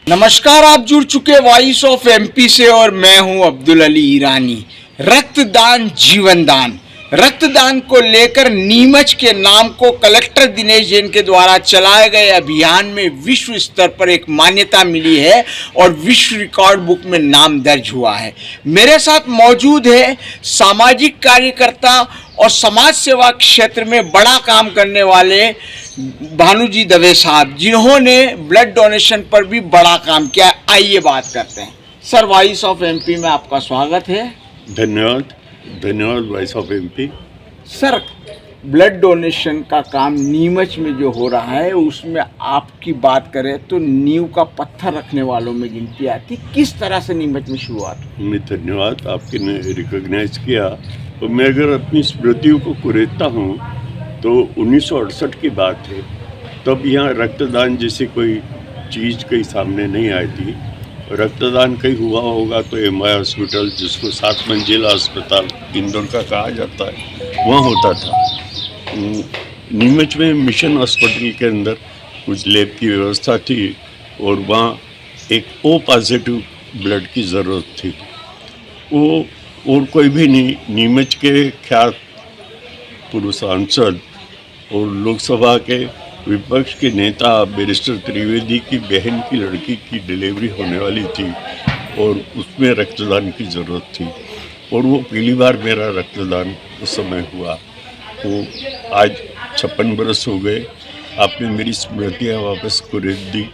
नमस्कार, आप जुड़ चुके वॉइस ऑफ एमपी से और मैं हूं अब्दुल अली ईरानी। रक्तदान जीवन दान, रक्तदान को लेकर नीमच के नाम को कलेक्टर दिनेश जैन के द्वारा चलाए गए अभियान में विश्व स्तर पर एक मान्यता मिली है और विश्व रिकॉर्ड बुक में नाम दर्ज हुआ है। मेरे साथ मौजूद है सामाजिक कार्यकर्ता और समाज सेवा क्षेत्र में बड़ा काम करने वाले भानुजी दवे साहब, जिन्होंने ब्लड डोनेशन पर भी बड़ा काम किया। आइए बात करते हैं। सर, वॉइस ऑफ एमपी में आपका स्वागत है। धन्यवाद voice of MP. Sir, blood donation का काम नीमच में जो हो रहा है उसमें आपकी बात करें तो नींव का पत्थर रखने वालों में गिनती आती। किस तरह से नीमच में शुरुआत हुई? धन्यवाद, आपके ने रिकॉग्नाइज किया। तो मैं अगर अपनी स्मृतियों को कुरेदता हूँ तो 1968 की बात है। तब यहाँ रक्तदान जैसी कोई चीज़ कहीं सामने नहीं आई थी। रक्तदान कहीं हुआ होगा तो एमआई हॉस्पिटल, जिसको 7 मंजिला अस्पताल इंदौर का कहा जाता है, वहाँ होता था। नीमच में मिशन हॉस्पिटल के अंदर कुछ लैब की व्यवस्था थी और वहाँ एक ओ पॉजिटिव ब्लड की ज़रूरत थी। वो और कोई भी नहीं, नीमच के ख्यात पूर्व सांसद और लोकसभा के विपक्ष के नेता बैरिस्टर त्रिवेदी की बहन की लड़की की डिलीवरी होने वाली थी और उसमें रक्तदान की ज़रूरत थी और वो पहली बार मेरा रक्तदान उस समय हुआ। तो आज 56 बरस हो गए। आपने मेरी स्मृतियाँ वापस कुरेद दी।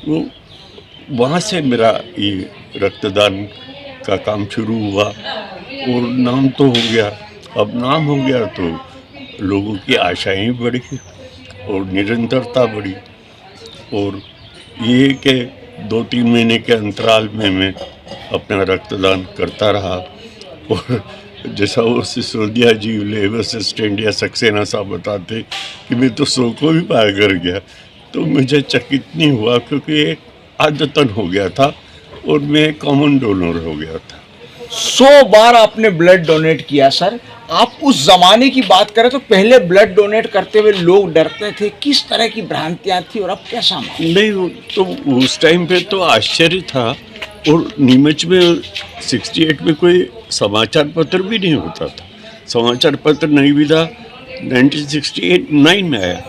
वो वहाँ से मेरा ये रक्तदान का काम शुरू हुआ और नाम तो हो गया। अब नाम हो गया तो लोगों की आशाएं बढ़ी और निरंतरता बढ़ी और ये कि 2-3 महीने के अंतराल में मैं अपना रक्तदान करता रहा। और जैसा वो सिसोदिया जी, लेबर असिस्टेंट या सक्सेना साहब बताते कि मैं तो 100 को भी पार कर गया, तो मुझे चकित नहीं हुआ क्योंकि एक आदतन हो गया था और मैं कॉमन डोनर हो गया था। 100 बार आपने ब्लड डोनेट किया। सर, आप उस जमाने की बात करें तो पहले ब्लड डोनेट करते हुए लोग डरते थे, किस तरह की भ्रांतियां थी और अब कैसा माहौल? नहीं, तो उस टाइम पे तो आश्चर्य था। और नीमच में 68 में कोई समाचार पत्र भी नहीं होता था। समाचार पत्र नई विधा 1969 में आया,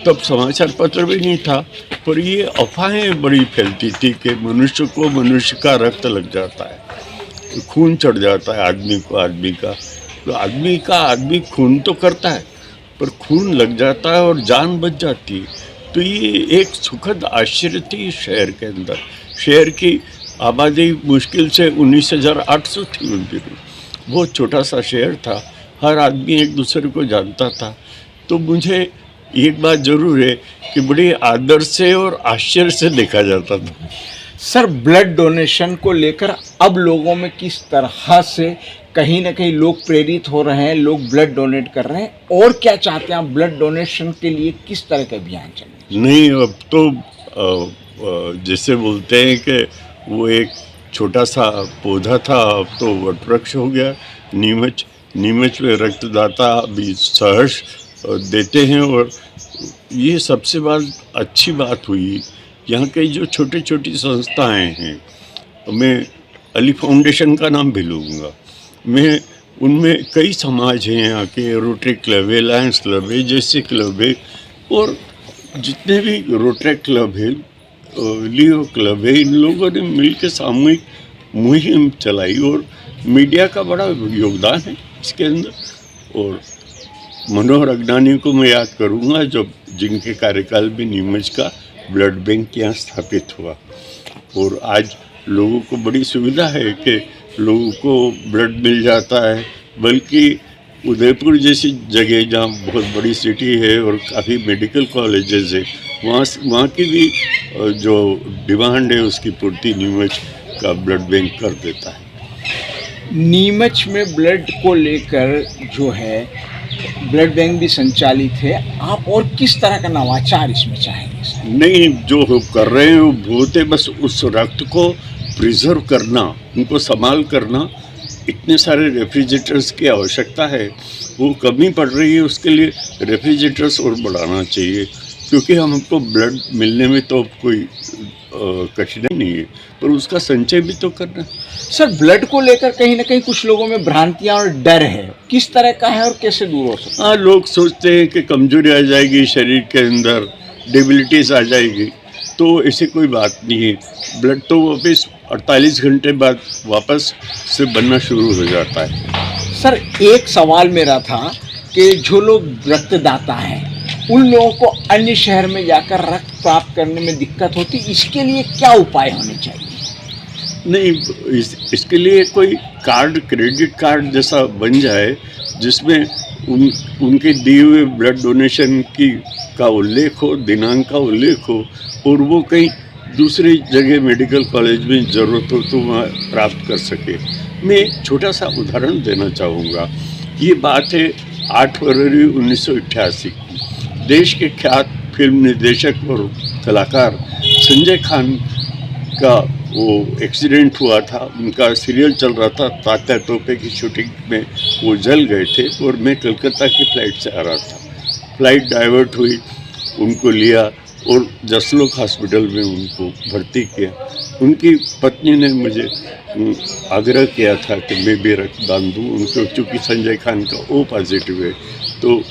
तब समाचार पत्र भी नहीं था। पर ये अफवाहें बड़ी फैलती थी कि मनुष्य को मनुष्य का रक्त लग जाता है, खून चढ़ जाता है आदमी को आदमी का। तो आदमी खून तो करता है पर खून लग जाता है और जान बच जाती है। तो ये एक सुखद आश्चर्य थी शहर के अंदर। शहर की आबादी मुश्किल से 19,800 थी उन दिनों। बहुत छोटा सा शहर था, हर आदमी एक दूसरे को जानता था। तो मुझे एक बात ज़रूर है कि बड़े आदर से और आश्चर्य से देखा जाता था। सर, ब्लड डोनेशन को लेकर अब लोगों में किस तरह से कहीं ना कहीं लोग प्रेरित हो रहे हैं, लोग ब्लड डोनेट कर रहे हैं और क्या चाहते हैं आप? ब्लड डोनेशन के लिए किस तरह का अभियान चले? नहीं, अब तो जैसे बोलते हैं कि वो एक छोटा सा पौधा था, अब तो वटवृक्ष हो गया। नीमच में रक्तदाता भी सहर्ष देते हैं और ये सबसे अच्छी बात हुई। यहाँ के जो छोटी छोटी संस्थाएं हैं, मैं अली फाउंडेशन का नाम भी लूँगा। मैं उनमें कई समाज हैं यहाँ के, रोटरी क्लब है, लायंस क्लब है, जैसे क्लब है और जितने भी रोटरी क्लब है, लियो क्लब है, इन लोगों ने मिलकर सामूहिक मुहिम चलाई और मीडिया का बड़ा योगदान है इसके अंदर। और मनोहर अगनानी को मैं याद करूँगा जिनके कार्यकाल में नीमच का ब्लड बैंक यहाँ स्थापित हुआ और आज लोगों को बड़ी सुविधा है कि लोगों को ब्लड मिल जाता है। बल्कि उदयपुर जैसी जगह जहाँ बहुत बड़ी सिटी है और काफ़ी मेडिकल कॉलेजेस है, वहाँ की भी जो डिमांड है उसकी पूर्ति नीमच का ब्लड बैंक कर देता है। नीमच में ब्लड को लेकर जो है ब्लड बैंक भी संचालित है। आप और किस तरह का नवाचार इसमें चाहेंगे सर? नहीं, जो कर रहे हैं वो बहुत है। बस उस रक्त को प्रिजर्व करना, उनको संभाल करना, इतने सारे रेफ्रिजरेटर्स की आवश्यकता है, वो कमी पड़ रही है। उसके लिए रेफ्रिजरेटर्स और बढ़ाना चाहिए क्योंकि हमको ब्लड मिलने में तो कोई कठिनाई नहीं है, पर उसका संचय भी तो करना। सर ब्लड को लेकर कहीं ना कहीं कुछ लोगों में भ्रांतियां और डर है, किस तरह का है और कैसे दूर हो सकता हाँ, लोग सोचते हैं कि कमजोरी आ जाएगी शरीर के अंदर, डेबिलिटीज आ जाएगी, तो ऐसी कोई बात नहीं है। ब्लड तो वापस 48 घंटे बाद वापस से बनना शुरू हो जाता है। है? सर एक सवाल मेरा था कि जो लोग रक्तदाता हैं उन लोगों को अन्य शहर में जाकर रक्त प्राप्त करने में दिक्कत होती, इसके लिए क्या उपाय होने चाहिए? नहीं, इसके लिए कोई कार्ड, क्रेडिट कार्ड जैसा बन जाए जिसमें उनके दिए हुए ब्लड डोनेशन की का उल्लेख हो, दिनांक का उल्लेख हो, और वो कहीं दूसरी जगह मेडिकल कॉलेज में ज़रूरत हो तो वहाँ प्राप्त कर सके। मैं एक छोटा सा उदाहरण देना चाहूँगा। ये बात है 8 फरवरी 1988 की। देश के ख्यात फिल्म निर्देशक और कलाकार संजय खान का वो एक्सीडेंट हुआ था। उनका सीरियल चल रहा था तात्या तोपे की शूटिंग में, वो जल गए थे और मैं कलकत्ता की फ़्लाइट से आ रहा था। फ़्लाइट डाइवर्ट हुई, उनको लिया और जसलोक हॉस्पिटल में उनको भर्ती किया। उनकी पत्नी ने मुझे आग्रह किया था कि मैं भी रक्तदान दूँ। उनको चूँकि संजय खान का ओ पॉजिटिव है, तो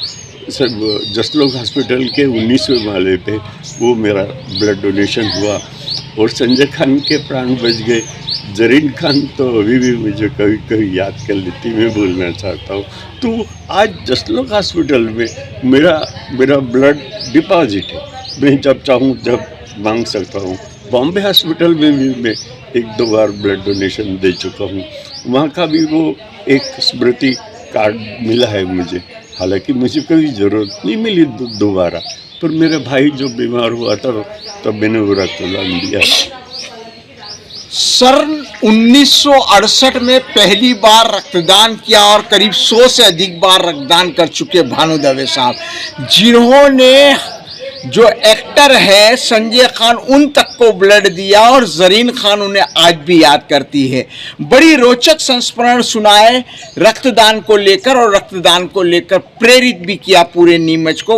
सब जसलोक हॉस्पिटल के 19वें माले पे वो मेरा ब्लड डोनेशन हुआ और संजय खान के प्राण बच गए। जरीन खान तो अभी भी मुझे कभी कभी याद कर लेती, मैं बोलना चाहता हूँ। तो आज जसलोक हॉस्पिटल में मेरा ब्लड डिपॉजिट है, मैं जब चाहूँ जब मांग सकता हूँ। बॉम्बे हॉस्पिटल में भी मैं 1-2 बार ब्लड डोनेशन दे चुका हूँ, वहाँ का भी वो एक स्मृति कार्ड मिला है मुझे। हालांकि मुझे कोई ज़रूरत नहीं मिली दोबारा, पर मेरा भाई जो बीमार हुआ था तब मैंने वो रक्तदान दिया। सर 1968 में पहली बार रक्तदान किया और करीब 100 से अधिक बार रक्तदान कर चुके भानु दवे साहब, जिन्होंने जो एक्टर है संजय खान उन तक को ब्लड दिया और जरीन खान उन्हें आज भी याद करती है। बड़ी रोचक संस्मरण सुनाए रक्तदान को लेकर और रक्तदान को लेकर प्रेरित भी किया पूरे नीमच को।